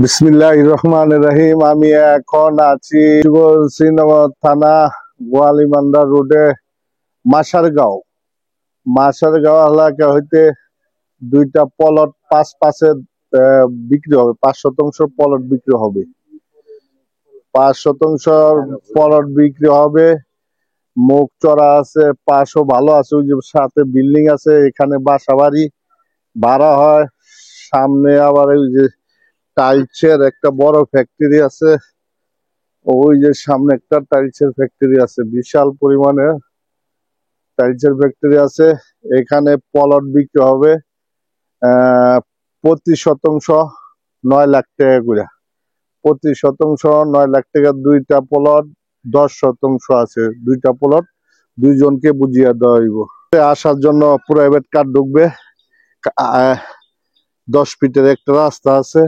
বিসমিল্লাহির রহমানির রহিম। আমি এখন আছি শ্রীনগর থানা গোয়ালিমান্ডা রোডে মাসারগাঁও মাসারগাঁও এলাকা হইতে দুইটা প্লট পাঁচ পাশে বিক্রি হবে। 5 শতাংশ প্লট বিক্রি হবে। 5 শতাংশ প্লট বিক্রি হবে। মুখ চড়া আছে, পাশও ভালো আছে, ওই যে সাথে বিল্ডিং আছে, এখানে বাসা বাড়ি ভাড়া হয়। সামনে আবার ওই যে টাইলসের একটা বড় ফ্যাক্টরি আছে। ওই যে সামনে একটা টাইলসের ফ্যাক্টরি আছে, বিশাল পরিমাণে টাইলসের ফ্যাক্টরি আছে। এখানে প্লট বিক্রি হবে প্রতি শতাংশ 9 লাখ টাকা করে। প্রতি শতাংশ 9 লাখ টাকা। দুইটা প্লট 10 শতাংশ আছে। দুইটা প্লট দুইজনকে বুঝিয়ে দেওয়া হইব। আসার জন্য প্রাইভেট কার ঢুকবে। 10 ফিটের একটা রাস্তা আছে।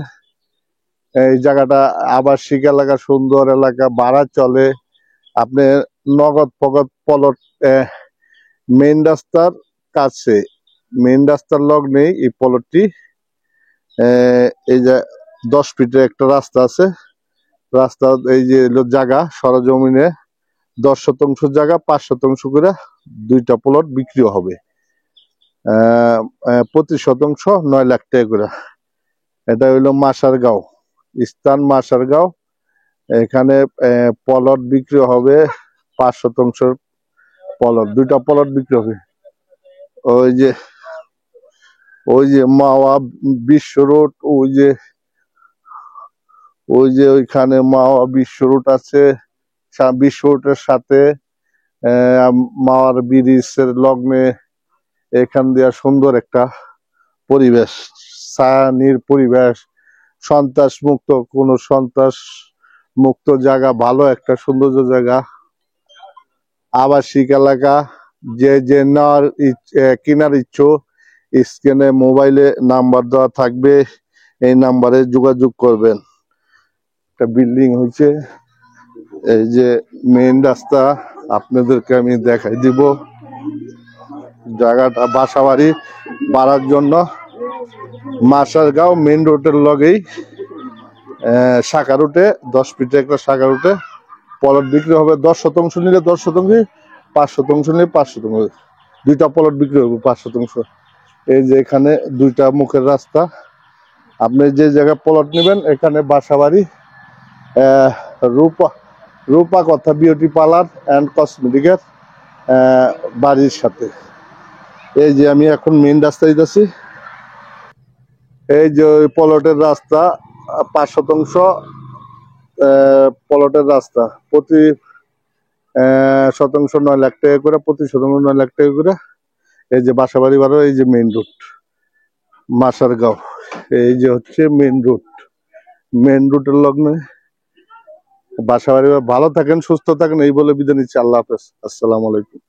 এই জায়গাটা আবাসিক এলাকা, সুন্দর এলাকা, ভাড়া চলে। আপনি নগদ ফগদ প্লট মেইন রাস্তার কাছে, মেইন রাস্তার লগ্নে এই প্লটটি। এই যে 10 ফিটের একটা রাস্তা আছে। রাস্তা এই যে জায়গা সরজমিনে 10 শতাংশ জায়গা 5 শতাংশ করে দুইটা প্লট বিক্রি হবে। প্রতি শতাংশ 9 লাখ টাকা করে। এটা হইলো মাসারগাঁও, স্থান মাসারগাঁও। এখানে প্লট বিক্রি হবে 5 শতাংশ প্লট, দুইটা প্লট বিক্রি হবে। ওই যে মাওয়া বিশ্ব রোড, ওইখানে মাওয়া বিশ্ব রোড আছে। বিশ্ব রোডের সাথে মাওয়ার ব্রিজের লগ্নে এখান দিয়া সুন্দর একটা পরিবেশ, ছায়ানির পরিবেশ, সন্ত্রাস মুক্ত, কোনো সন্ত্রাস মুক্ত জায়গা, ভালো একটা সৌন্দর্য জায়গা, আবাসিক এলাকা। যে কেনার ইচ্ছুক স্ক্রিনে মোবাইলে নাম্বার দেওয়া থাকবে, এই নাম্বারে যোগাযোগ করবেন। একটা বিল্ডিং হয়েছে, এই যে মেইন রাস্তা আপনাদেরকে আমি দেখাই দিব। জায়গাটা বাসা বাড়ি বাড়ার জন্য মাসারগাঁও মেইন রোডের লগেই শাখা রুটে 10 ফিটে একটা শাখা রুটে প্লট বিক্রি হবে। 10 শতাংশ নিলে 10 শতাংশ, 5 শতাংশ নিলে 5 শতাংশ, দুইটা প্লট বিক্রি হবে 5 শতাংশ। এই যে এখানে দুইটা মুখের রাস্তা। আপনি যে জায়গায় প্লট নেবেন এখানে বাসা বাড়ি, রূপা কথা বিউটি পার্লার অ্যান্ড কসমেটিকের বাড়ির সাথে। এই যে আমি এখন মেইন রাস্তায় যাচ্ছি। এই যে ওই প্লটের রাস্তা 5 শতাংশ প্লটের রাস্তা, প্রতি শতাংশ 9 লাখ টাকা করে, প্রতি শতাংশ 9 লাখ টাকা করে। এই যে বাসা বাড়ি বাড়ো, এই যে মেইন রোড মাসারগাঁও, এই যে হচ্ছে মেইন রোড। মেইন রোডের লগ্নে বাসা বাড়ি। ভালো থাকেন, সুস্থ থাকেন, এই বলে বিদায় নিচ্ছি। আল্লাহ হাফেজ, আসসালামু আলাইকুম।